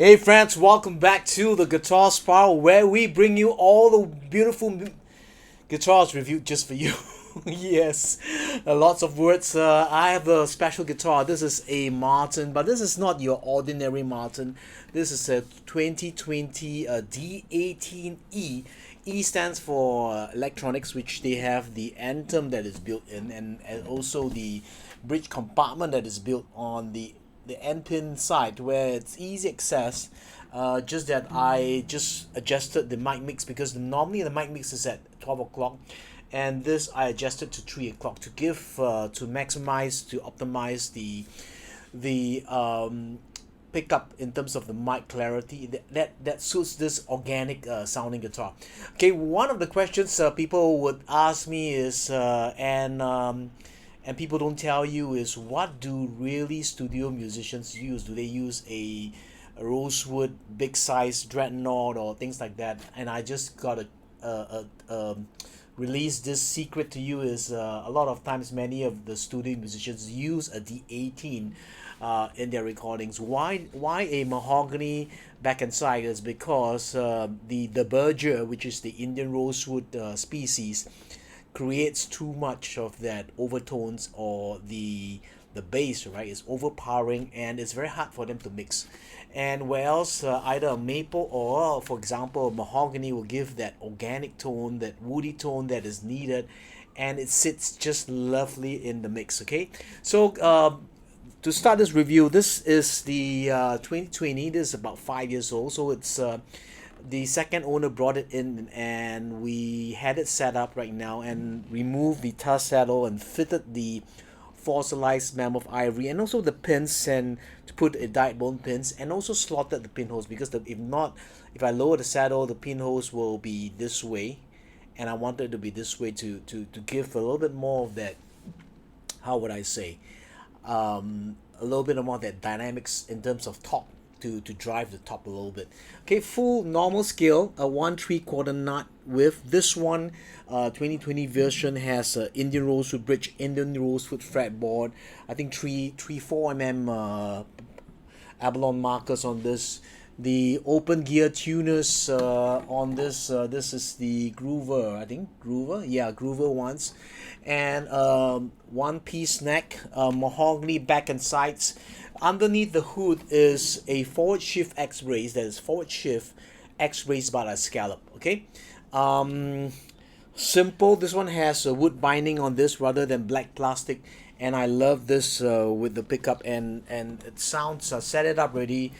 Hey friends, welcome back to the Guitar Spiral where we bring you all the beautiful guitars reviewed just for you. Yes, lots of words. I have a special guitar. This is a Martin, but this is not your ordinary Martin. This is a 2020 D18e. E stands for electronics, which they have the anthem that is built in, and also the bridge compartment that is built on the end pin side where it's easy access. Just that I just adjusted the mic mix because normally the mic mix is at 12 o'clock, and this I adjusted to 3 o'clock to give to maximize, to optimize the pickup in terms of the mic clarity that suits this organic sounding guitar. Okay, one of the questions people would ask me is and people don't tell you is, what do really studio musicians use? Do they use a rosewood big size dreadnought or things like that? And I just got a release this secret to you is a lot of times many of the studio musicians use a D18 in their recordings. Why a mahogany back and side is because the Berger, which is the Indian rosewood species, creates too much of that overtones, or the bass, right, is overpowering and it's very hard for them to mix. And where else either a maple or, for example, mahogany will give that organic tone, that woody tone that is needed, and it sits just lovely in the mix. Okay, so to start this review, this is the 2020. This is about 5 years old, so it's the second owner brought it in, and we had it set up right now and removed the tusk saddle and fitted the fossilized mammoth ivory and also the pins, and to put a dyed bone pins, and also slotted the pinholes because if I lower the saddle, the pinholes will be this way, and I wanted it to be this way to give a little bit more of that, how would I say, a little bit more of that dynamics in terms of top, to drive the top a little bit. Okay, full normal scale, a 1 3/4 knot width. This one 2020 version has a Indian rosewood bridge, Indian rosewood fretboard. I think 4 mm abalone markers on this. The open gear tuners on this. This is the Groover, I think Groover, yeah, Groover ones, and one piece neck, mahogany back and sides. Underneath the hood is a forward shift X brace, that is forward shift X brace but a scallop. Okay, simple. This one has a wood binding on this rather than black plastic, and I love this with the pickup, and it sounds set it up ready,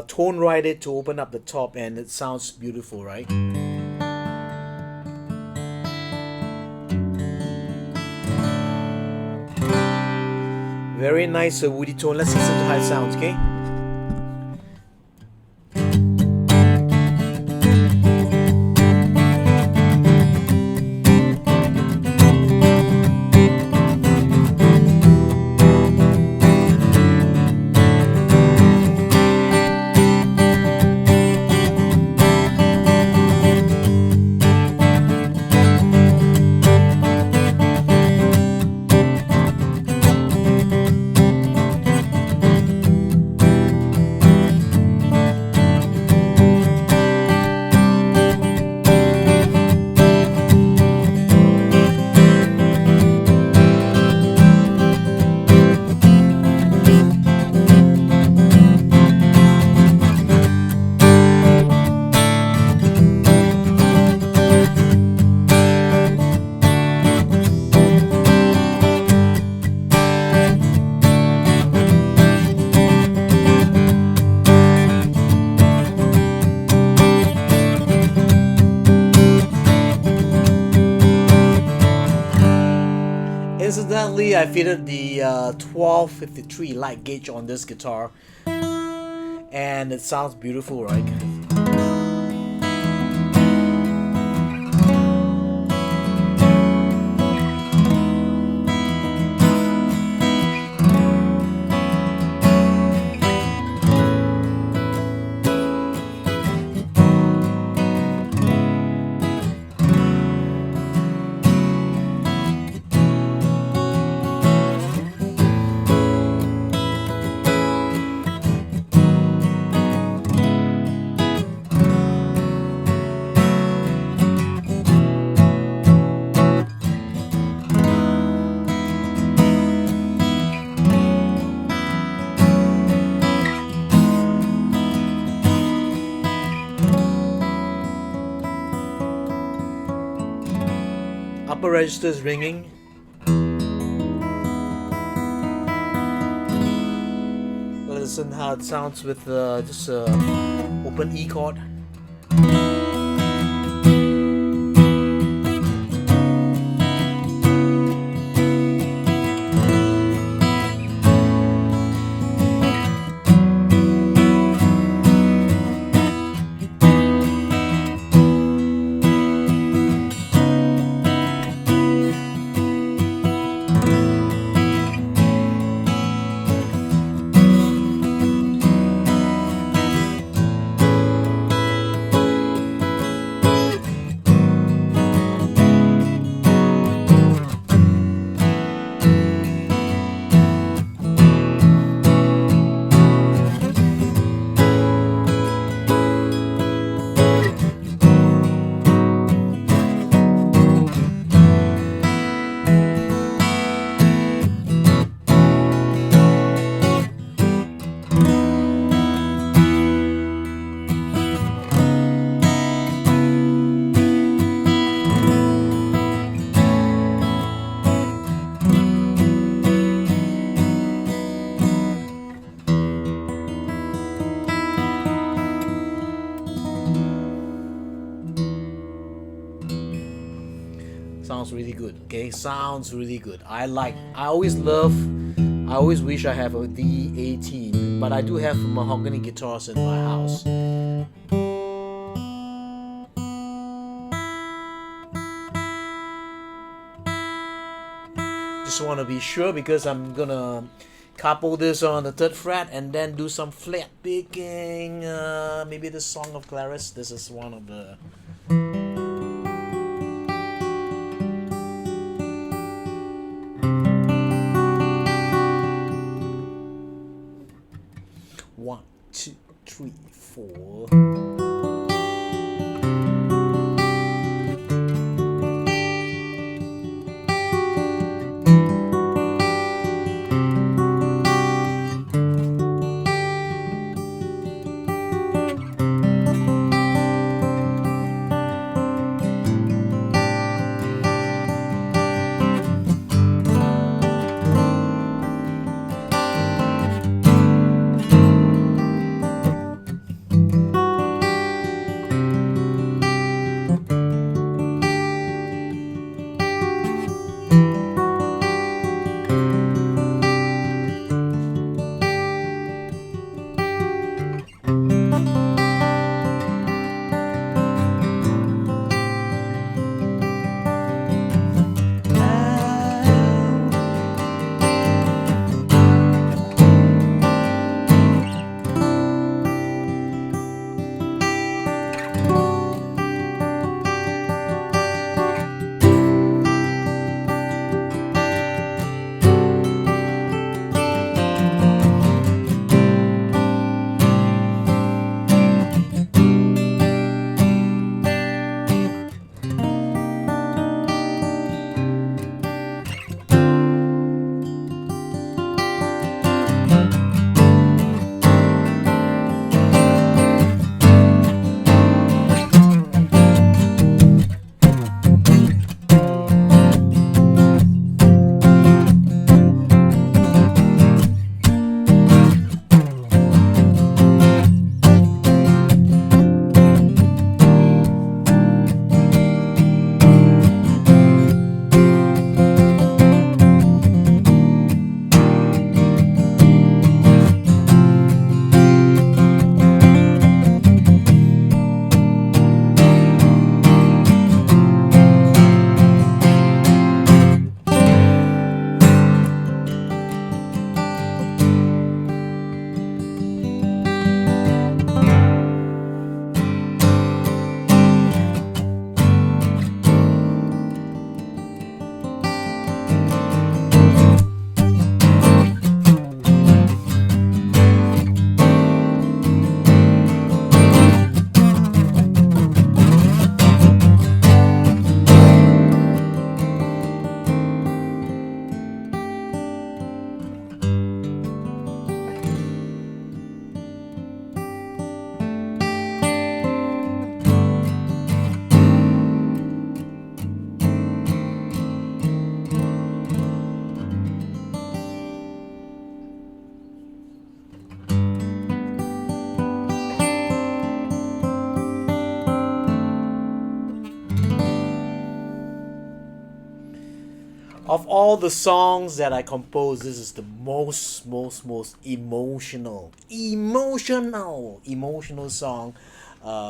tone right it to open up the top, and it sounds beautiful, right? Very nice woody tone. Let's listen to how it sounds, okay? Incidentally, I fitted the 1253 light gauge on this guitar, and it sounds beautiful, right? upper register is ringing. Listen how it sounds with just open E chord. Sounds really good. Okay, sounds really good. I always wish I have a D18, but I do have mahogany guitars in my house. Just want to be sure because I'm gonna couple this on the 3rd fret and then do some flat picking. Maybe the Song of Clarice. This is one of the. One, two, three, four. Of all the songs that I composed, this is the most emotional song,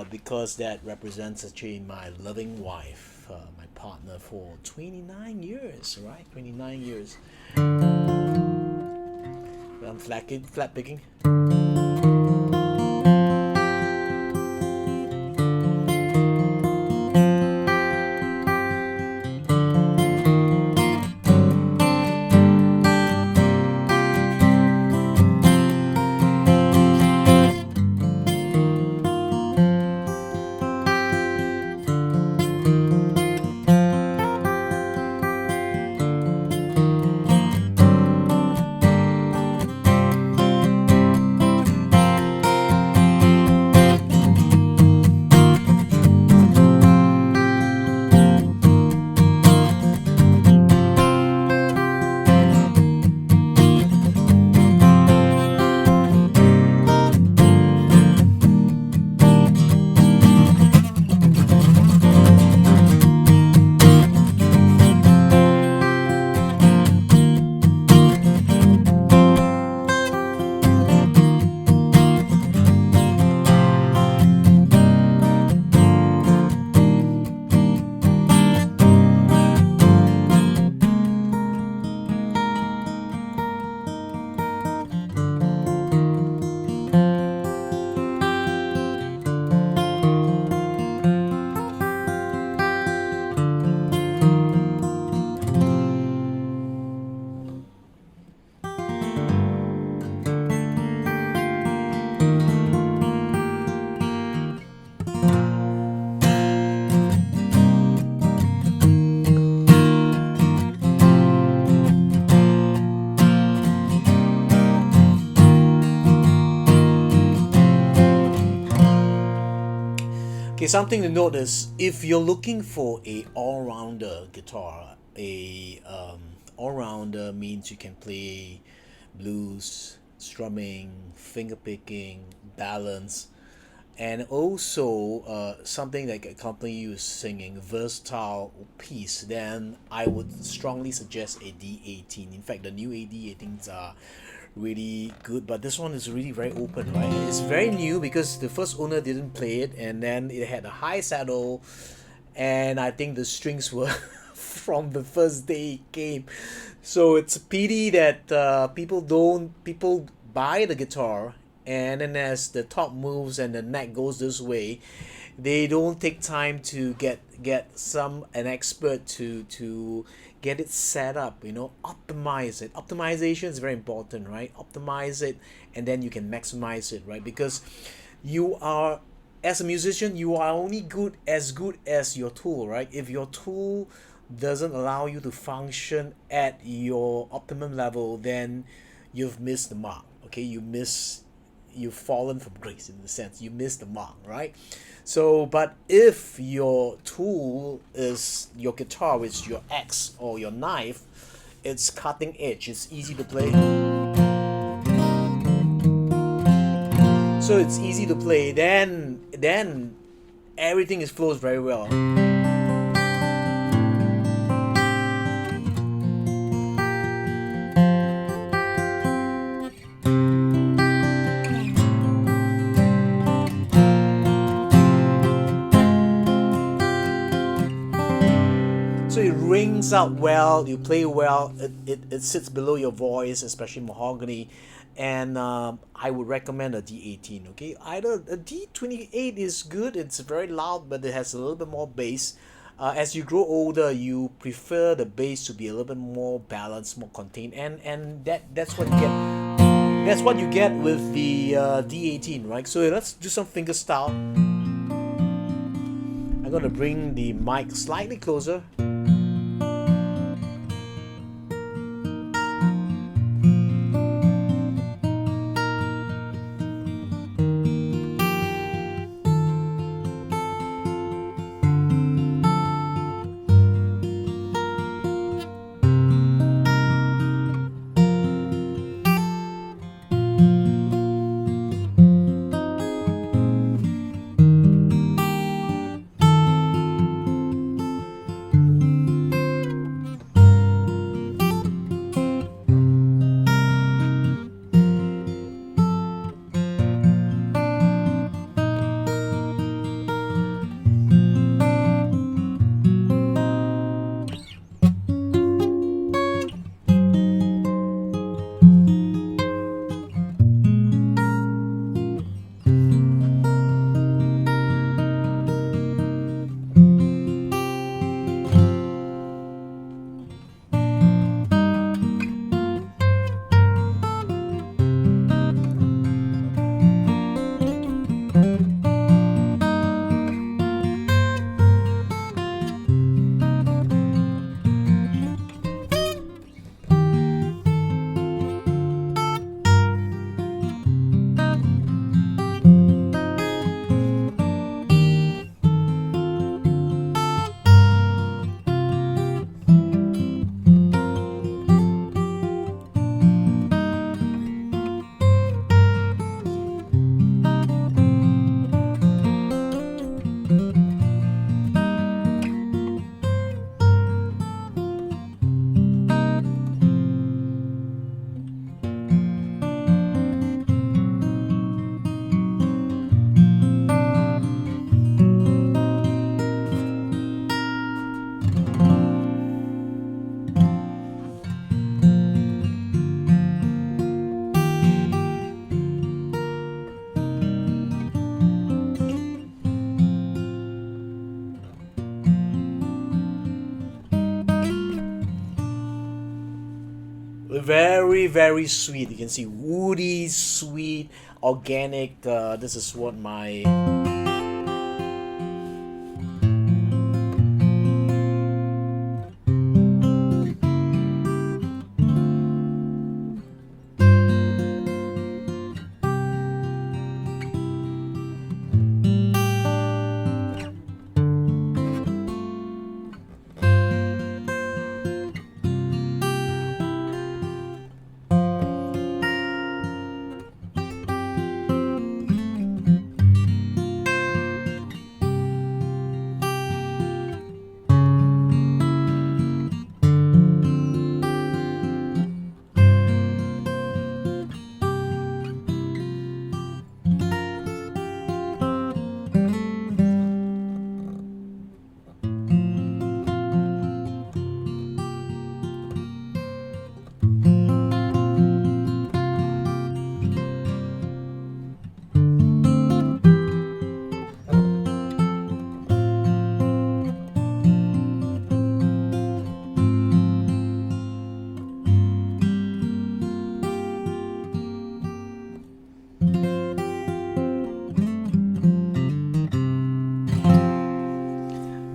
because that represents actually my loving wife, my partner for 29 years, right? 29 years. I'm flat picking. Okay, something to note is if you're looking for a all-rounder guitar, a all-rounder means you can play blues, strumming, finger picking, balance, and also something that can accompany you singing versatile piece. Then I would strongly suggest a D18. In fact, the new D18s are really good, but this one is really very open, right? It's very new because the first owner didn't play it, and then it had a high saddle, and I think the strings were from the first day it came. So it's a pity that people buy the guitar, and then as the top moves and the neck goes this way, they don't take time to get an expert to get it set up, optimize it. Optimization is very important, right? Optimize it, and then you can maximize it, right? Because you are, as a musician, you are only good as your tool, right? If your tool doesn't allow you to function at your optimum level, then you've missed the mark. Okay, you've fallen from grace, in the sense you missed the mark, right? So, but if your tool is your guitar, which is your axe or your knife, it's cutting edge, it's easy to play, so it's easy to play, then everything is flows very well. So it rings out well, you play well, it sits below your voice, especially mahogany. And I would recommend a D18. Okay, either a D28 is good, it's very loud, but it has a little bit more bass. As you grow older, you prefer the bass to be a little bit more balanced, more contained, and that's what you get. That's what you get with the D18, right? So let's do some finger style. I'm gonna bring the mic slightly closer. very very sweet. You can see woody, sweet, organic. This is what my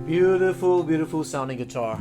beautiful, beautiful sounding guitar.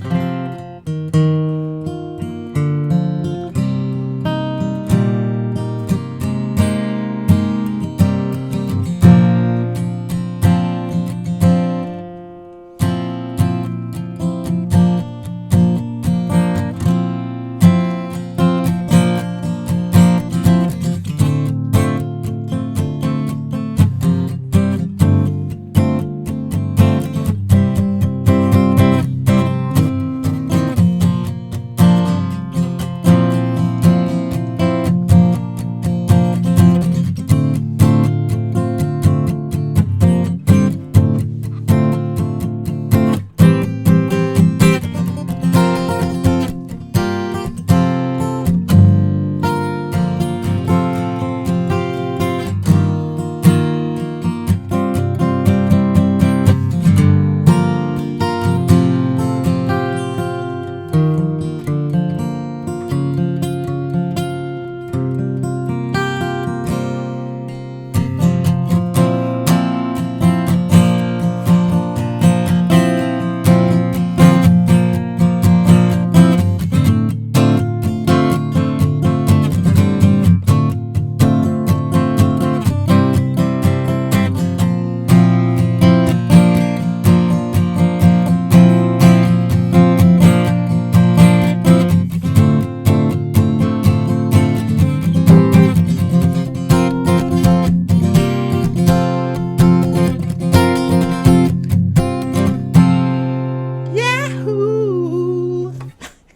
Yahoo!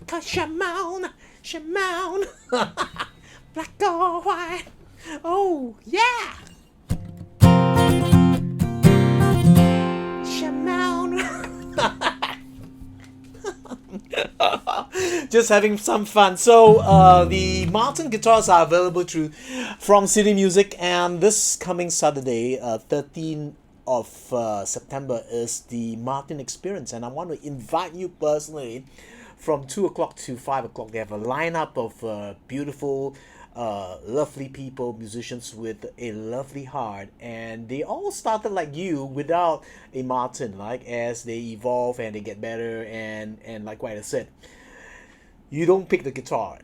Cause Shimon, Shimon, black or white. Oh yeah, Shimon. Just having some fun. So the Martin guitars are available through from City Music, and this coming Saturday, 13th of September, is the Martin Experience, and I want to invite you personally from 2 o'clock to 5 o'clock. They have a lineup of beautiful, lovely people, musicians with a lovely heart, and they all started like you without a Martin. Like as they evolve and they get better, and like what I said, you don't pick the guitar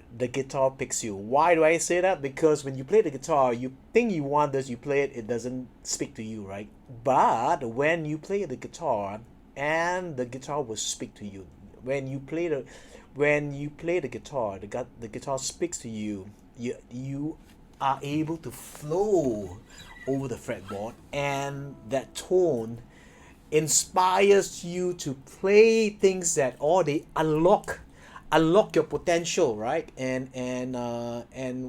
picks you. Why do I say that? Because when you play the guitar, you think you want this, you play it, it doesn't speak to you, right? But when you play the guitar, and the guitar will speak to you. When you play the guitar, the guitar speaks to you. You are able to flow over the fretboard, and that tone inspires you to play things that, or they unlock your potential, right? And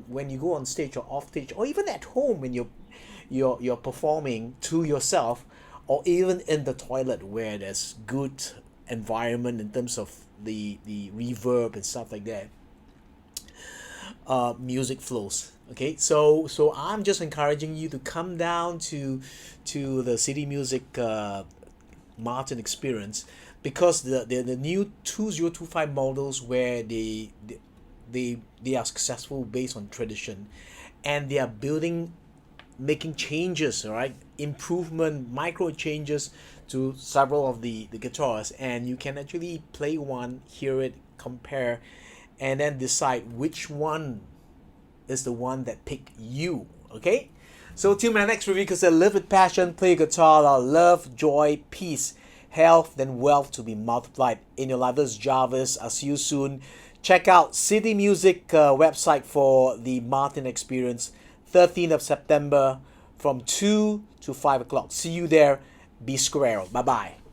when you go on stage or off stage, or even at home when you're performing to yourself, or even in the toilet where there's good environment in terms of the reverb and stuff like that, music flows. Okay, so I'm just encouraging you to come down to the City Music Martin Experience, because the new 2025 models, where they are successful based on tradition, and they are building, making changes, all right, improvement, micro changes to several of the guitars, and you can actually play one, hear it, compare, and then decide which one is the one that pick you. Okay, so till my next review, because I live with passion, play guitar, love, joy, peace, health, then wealth to be multiplied in your life. This is Jarvis. I'll see you soon. Check out City Music website for the Martin Experience, 13th of September from 2 to 5 o'clock. See you there. Be square. Bye bye.